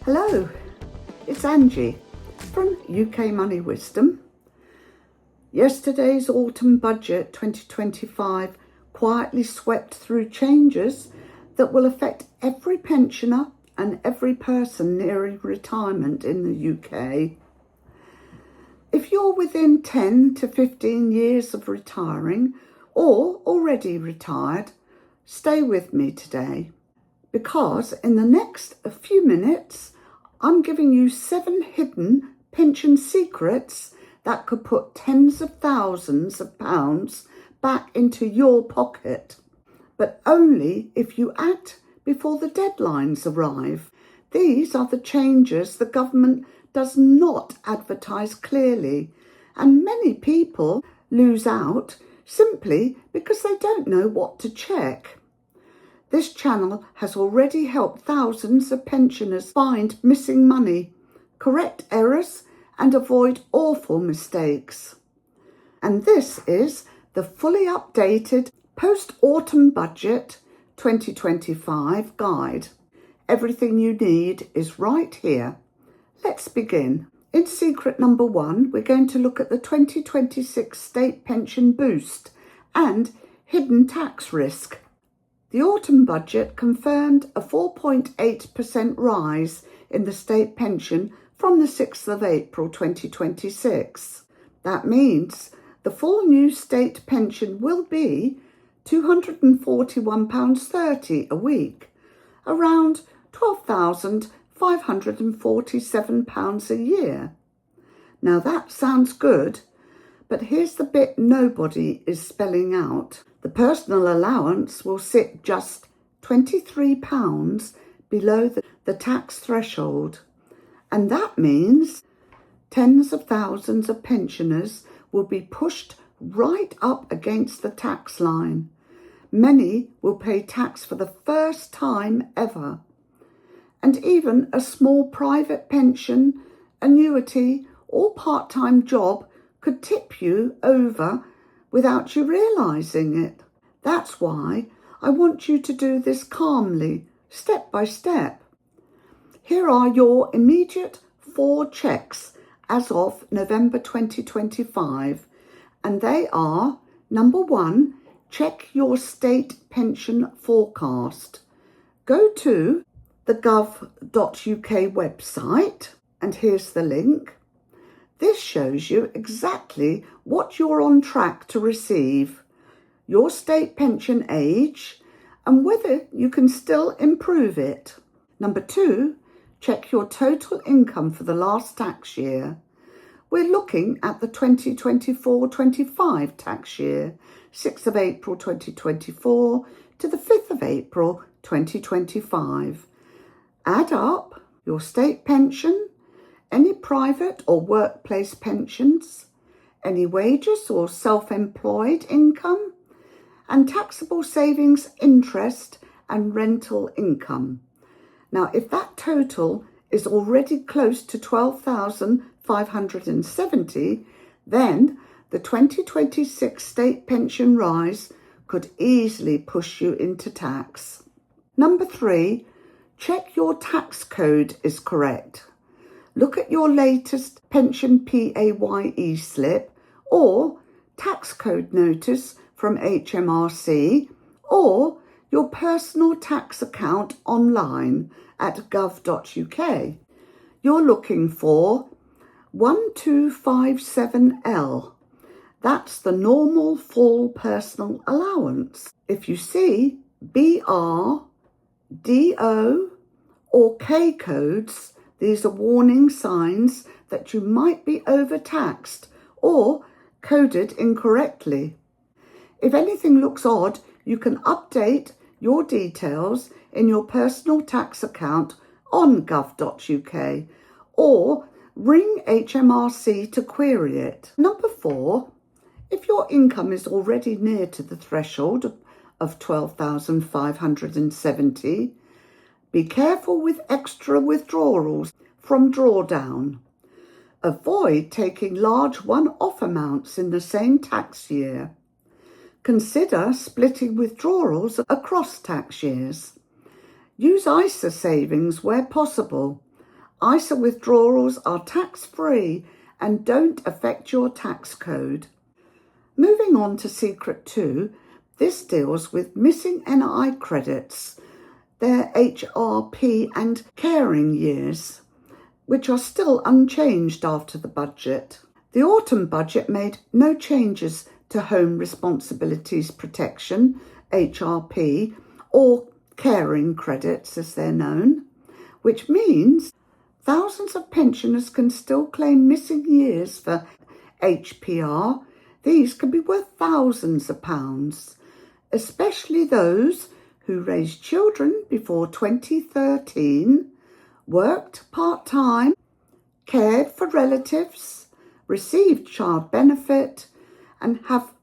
Hello, it's Angie from UK Money Wisdom. Yesterday's autumn budget 2025 quietly swept through changes that will affect every pensioner and every person nearing retirement in the UK. If you're within 10 to 15 years of retiring or already retired, stay with me today, because in the next few minutes I'm giving you 7 hidden pension secrets that could put tens of thousands of pounds back into your pocket, but only if you act before the deadlines arrive. These are the changes the government does not advertise clearly, and many people lose out simply because they don't know what to check. This channel has already helped thousands of pensioners find missing money, correct errors, and avoid awful mistakes. And this is the fully updated post-autumn budget 2025 guide. Everything you need is right here. Let's begin. In secret number 1, we're going to look at the 2026 state pension boost and hidden tax risk. The autumn budget confirmed a 4.8% rise in the state pension from the 6th of April 2026. That means the full new state pension will be £241.30 a week, around £12,547 a year. Now that sounds good, but here's the bit nobody is spelling out. The personal allowance will sit just £23 below the tax threshold, and that means tens of thousands of pensioners will be pushed right up against the tax line. Many will pay tax for the first time ever, and even a small private pension, annuity or part-time job could tip you over without you realising it. That's why I want you to do this calmly, step by step. Here are your immediate 4 checks as of November 2025, and they are: number 1, check your state pension forecast. Go to the gov.uk website, and here's the link. This shows you exactly what you're on track to receive, your state pension age, and whether you can still improve it. Number 2, check your total income for the last tax year. We're looking at the 2024-25 tax year, 6th of April 2024 to the 5th of April 2025. Add up your state pension, any private or workplace pensions, any wages or self-employed income, and taxable savings, interest and rental income. Now, if that total is already close to 12,570, then the 2026 state pension rise could easily push you into tax. Number 3, check your tax code is correct. Look at your latest pension PAYE slip or tax code notice from HMRC or your personal tax account online at gov.uk. You're looking for 1257L. That's the normal full personal allowance. If you see BR, DO or K codes, these are warning signs that you might be overtaxed or coded incorrectly. If anything looks odd, you can update your details in your personal tax account on gov.uk or ring HMRC to query it. Number 4, if your income is already near to the threshold of 12,570, be careful with extra withdrawals from drawdown. Avoid taking large one-off amounts in the same tax year. Consider splitting withdrawals across tax years. Use ISA savings where possible. ISA withdrawals are tax-free and don't affect your tax code. Moving on to Secret 2, this deals with missing NI credits, their HRP and caring years, which are still unchanged after the budget. The autumn budget made no changes to Home Responsibilities Protection, HRP, or caring credits as they're known, which means thousands of pensioners can still claim missing years for HPR. These can be worth thousands of pounds, especially those who raised children before 2013, worked part-time, cared for relatives, received child benefit, and have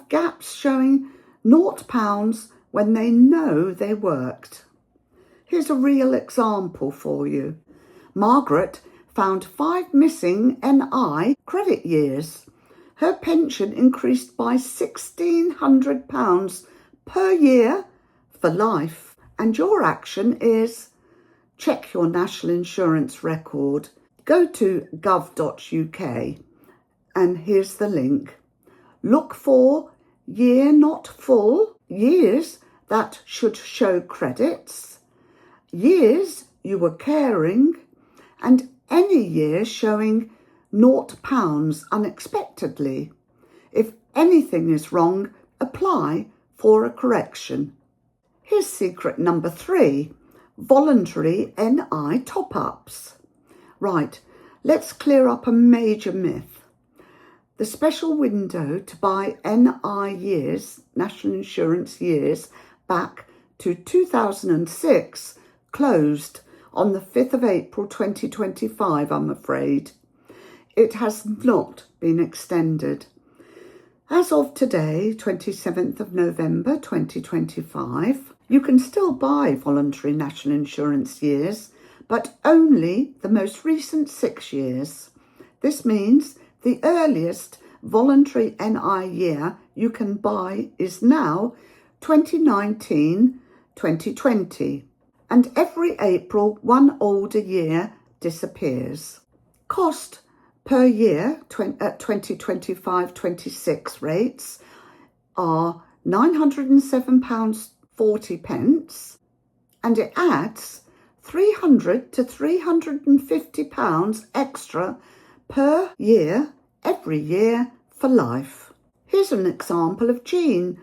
gaps showing £0 when they know they worked. Here's a real example for you. Margaret found 5 missing NI credit years. Her pension increased by £1,600 per year for life. And your action is check your national insurance record. Go to gov.uk and here's the link. Look for year not full, years that should show credits, years you were caring, and any year showing £0 unexpectedly. If anything is wrong, apply for a correction. Here's secret number 3, voluntary NI top-ups. Right, let's clear up a major myth. The special window to buy NI years, national insurance years, back to 2006 closed on the 5th of April 2025, I'm afraid. It has not been extended. As of today, 27th of November 2025, you can still buy voluntary national insurance years, but only the most recent 6 years. This means the earliest voluntary NI year you can buy is now 2019-2020, and every April one older year disappears. Cost per year at 2025-26 rates are £907.40, and it adds £300 to £350 extra per year, every year for life. Here's an example of Jean.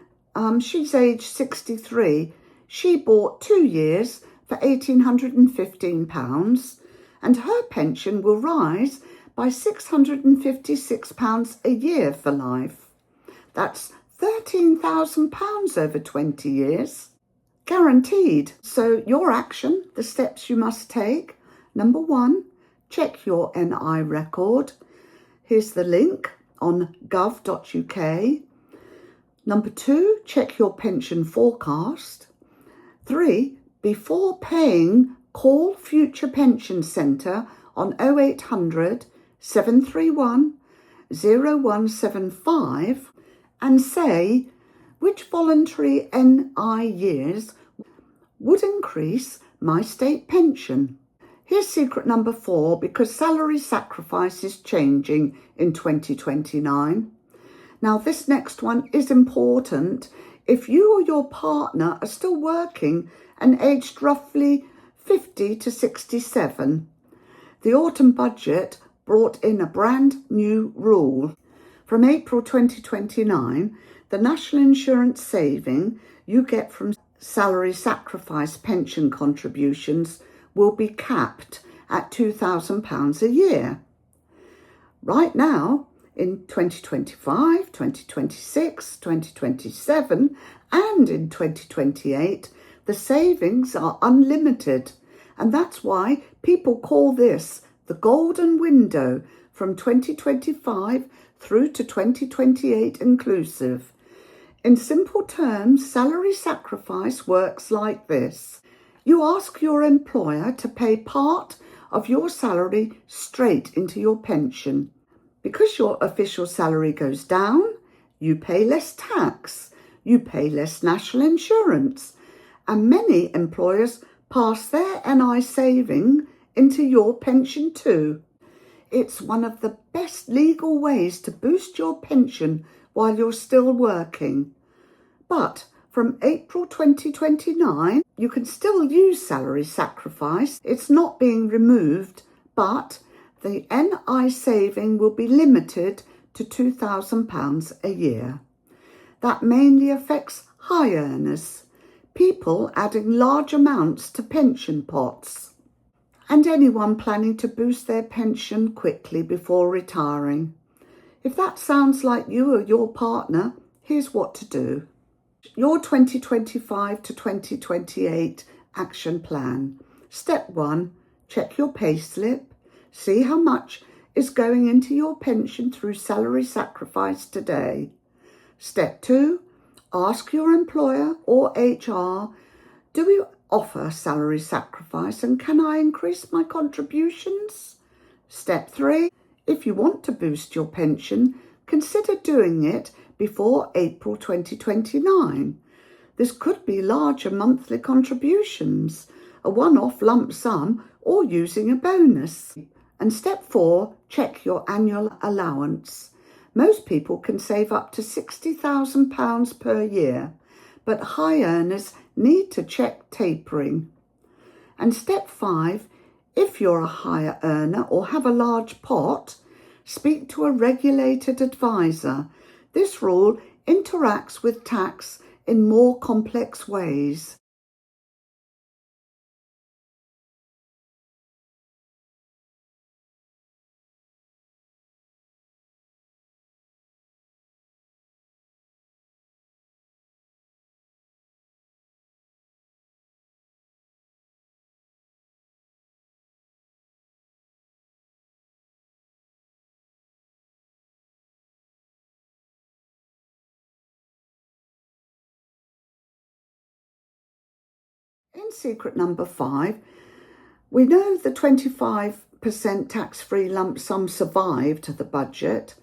She's aged 63. She bought 2 years for £1,815, and her pension will rise by £656 a year for life. That's £13,000 over 20 years. Guaranteed. So your action, the steps you must take. Number 1, check your NI record. Here's the link on gov.uk. Number 2, check your pension forecast. 3, before paying, call Future Pension Centre on 0800 731 0175 and say which voluntary NI years would increase my state pension. Here's secret number 4, because salary sacrifice is changing in 2029. Now, this next one is important if you or your partner are still working and aged roughly 50 to 67. The autumn budget brought in a brand new rule. From April 2029, the national insurance saving you get from salary sacrifice pension contributions will be capped at £2,000 a year. Right now, in 2025, 2026, 2027, and in 2028, the savings are unlimited. And that's why people call this the golden window from 2025 through to 2028 inclusive. In simple terms, salary sacrifice works like this. You ask your employer to pay part of your salary straight into your pension. Because your official salary goes down, you pay less tax, you pay less national insurance, and many employers pass their NI saving into your pension too. It's one of the best legal ways to boost your pension while you're still working. But from April 2029, you can still use salary sacrifice. It's not being removed, but the NI saving will be limited to £2,000 a year. That mainly affects high earners, people adding large amounts to pension pots, and anyone planning to boost their pension quickly before retiring. If that sounds like you or your partner, here's what to do. Your 2025 to 2028 action plan. Step 1, check your payslip. See how much is going into your pension through salary sacrifice today. Step 2, ask your employer or HR, do we offer salary sacrifice and can I increase my contributions? Step 3, if you want to boost your pension, consider doing it before April 2029. This could be larger monthly contributions, a one-off lump sum, or using a bonus. And step 4, check your annual allowance. Most people can save up to £60,000 per year, but high earners need to check tapering. And step 5, if you're a higher earner or have a large pot, speak to a regulated advisor. This rule interacts with tax in more complex ways. In secret number 5, we know the 25% tax-free lump sum survived the budget,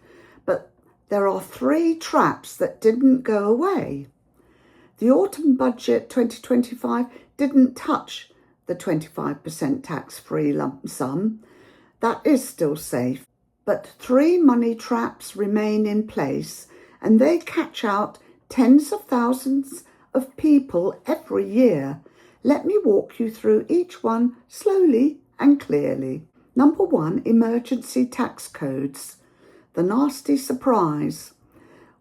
but there are 3 traps that didn't go away. The autumn budget 2025 didn't touch the 25% tax-free lump sum. That is still safe. But 3 money traps remain in place, and they catch out tens of thousands of people every year. Let me walk you through each one slowly and clearly. Number 1, emergency tax codes. The nasty surprise.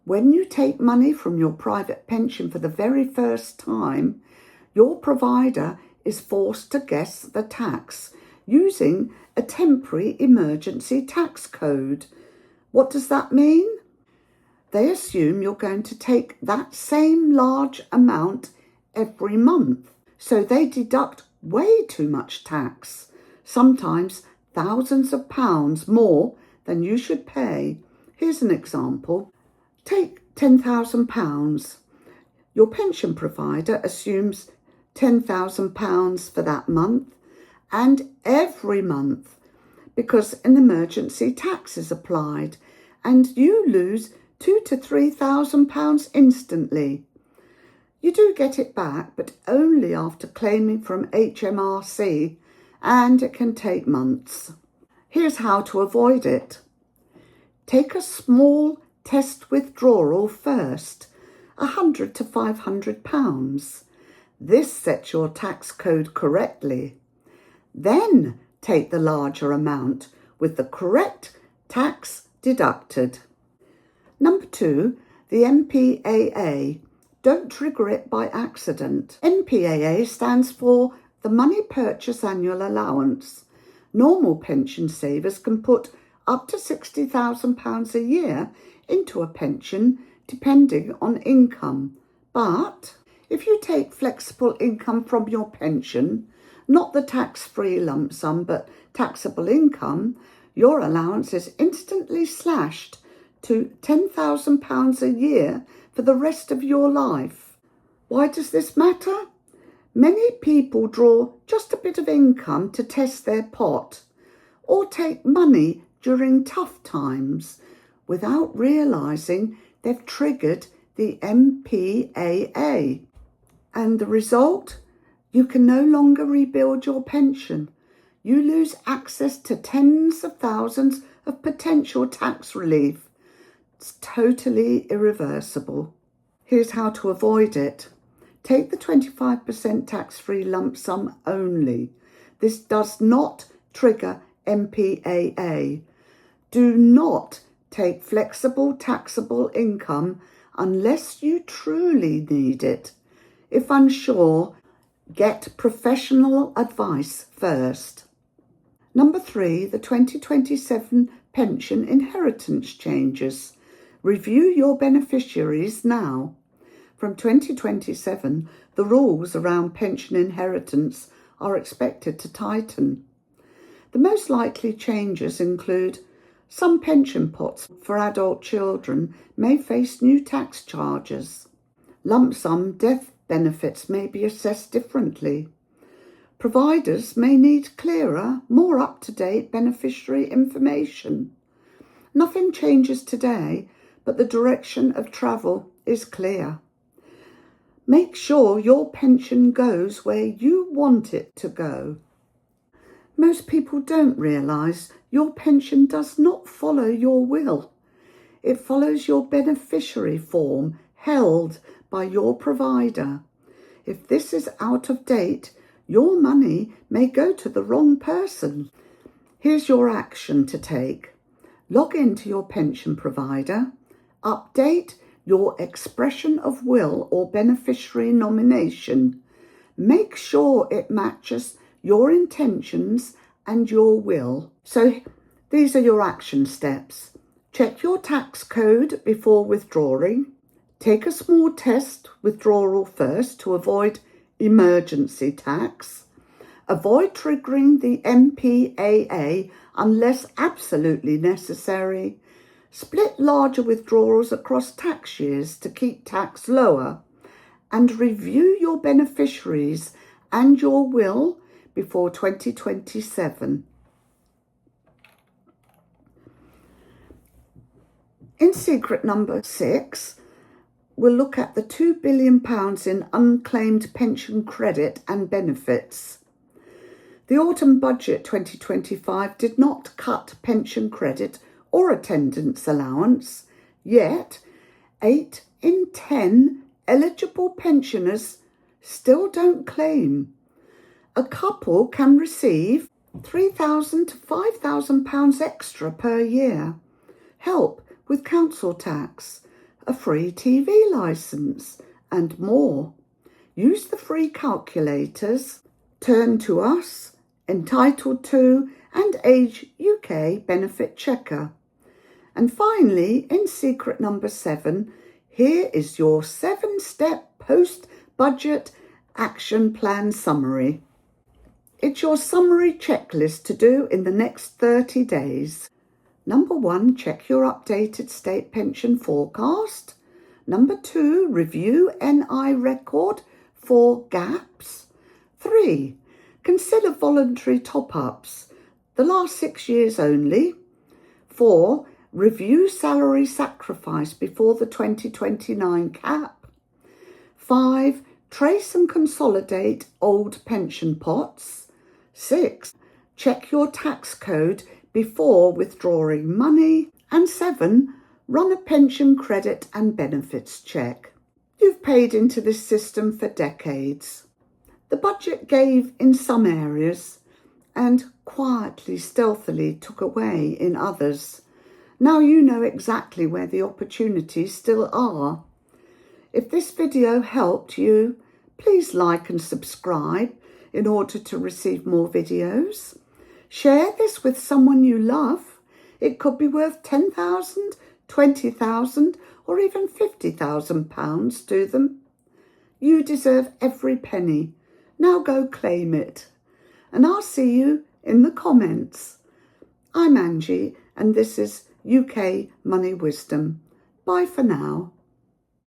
When you take money from your private pension for the very first time, your provider is forced to guess the tax using a temporary emergency tax code. What does that mean? They assume you're going to take that same large amount every month. So they deduct way too much tax, sometimes thousands of pounds more than you should pay. Here's an example. Take £10,000. Your pension provider assumes £10,000 for that month and every month because an emergency tax is applied and you lose £2,000 to £3,000 instantly. You do get it back, but only after claiming from HMRC, and it can take months. Here's how to avoid it. Take a small test withdrawal first, £100 to £500. This sets your tax code correctly. Then take the larger amount with the correct tax deducted. Number 2, the MPAA. Don't trigger it by accident. MPAA stands for the Money Purchase Annual Allowance. Normal pension savers can put up to £60,000 a year into a pension depending on income. But if you take flexible income from your pension, not the tax-free lump sum but taxable income, your allowance is instantly slashed to £10,000 a year for the rest of your life. Why does this matter? Many people draw just a bit of income to test their pot or take money during tough times without realising they've triggered the MPAA. And the result? You can no longer rebuild your pension. you lose access to tens of thousands of potential tax relief. It's totally irreversible. Here's how to avoid it. Take the 25% tax-free lump sum only. This does not trigger MPAA. Do not take flexible taxable income unless you truly need it. If unsure, get professional advice first. Number 3, the 2027 pension inheritance changes. Review your beneficiaries now. From 2027, the rules around pension inheritance are expected to tighten. The most likely changes include some pension pots for adult children may face new tax charges. Lump sum death benefits may be assessed differently. Providers may need clearer, more up-to-date beneficiary information. Nothing changes today, but the direction of travel is clear. Make sure your pension goes where you want it to go. Most people don't realise your pension does not follow your will. It follows your beneficiary form held by your provider. If this is out of date, your money may go to the wrong person. Here's your action to take. Log into your pension provider. Update your expression of will or beneficiary nomination. Make sure it matches your intentions and your will. So these are your action steps. Check your tax code before withdrawing. Take a small test withdrawal first to avoid emergency tax. Avoid triggering the MPAA unless absolutely necessary. Split larger withdrawals across tax years to keep tax lower. And review your beneficiaries and your will before 2027. In secret number 6, we'll look at the £2 billion in unclaimed pension credit and benefits. The autumn budget 2025 did not cut pension credit or attendance allowance, yet 8 in 10 eligible pensioners still don't claim. A couple can receive £3,000 to £5,000 extra per year, help with council tax, a free TV licence and more. Use the free calculators, Turn to Us, Entitled To and Age UK Benefit Checker. And finally, in secret number 7, here is your 7-step post-budget action plan summary. It's your summary checklist to do in the next 30 days. Number 1, check your updated state pension forecast. Number 2, review NI record for gaps. 3, consider voluntary top-ups, the last 6 years only. 4, review salary sacrifice before the 2029 cap. 5, trace and consolidate old pension pots. 6, check your tax code before withdrawing money. And 7, run a pension credit and benefits check. You've paid into this system for decades. The budget gave in some areas and quietly, stealthily took away in others. Now you know exactly where the opportunities still are. If this video helped you, please like and subscribe in order to receive more videos. Share this with someone you love. It could be worth £10,000, £20,000 or even £50,000 to them. You deserve every penny. Now go claim it. And I'll see you in the comments. I'm Angie and this is UK Money Wisdom. Bye for now.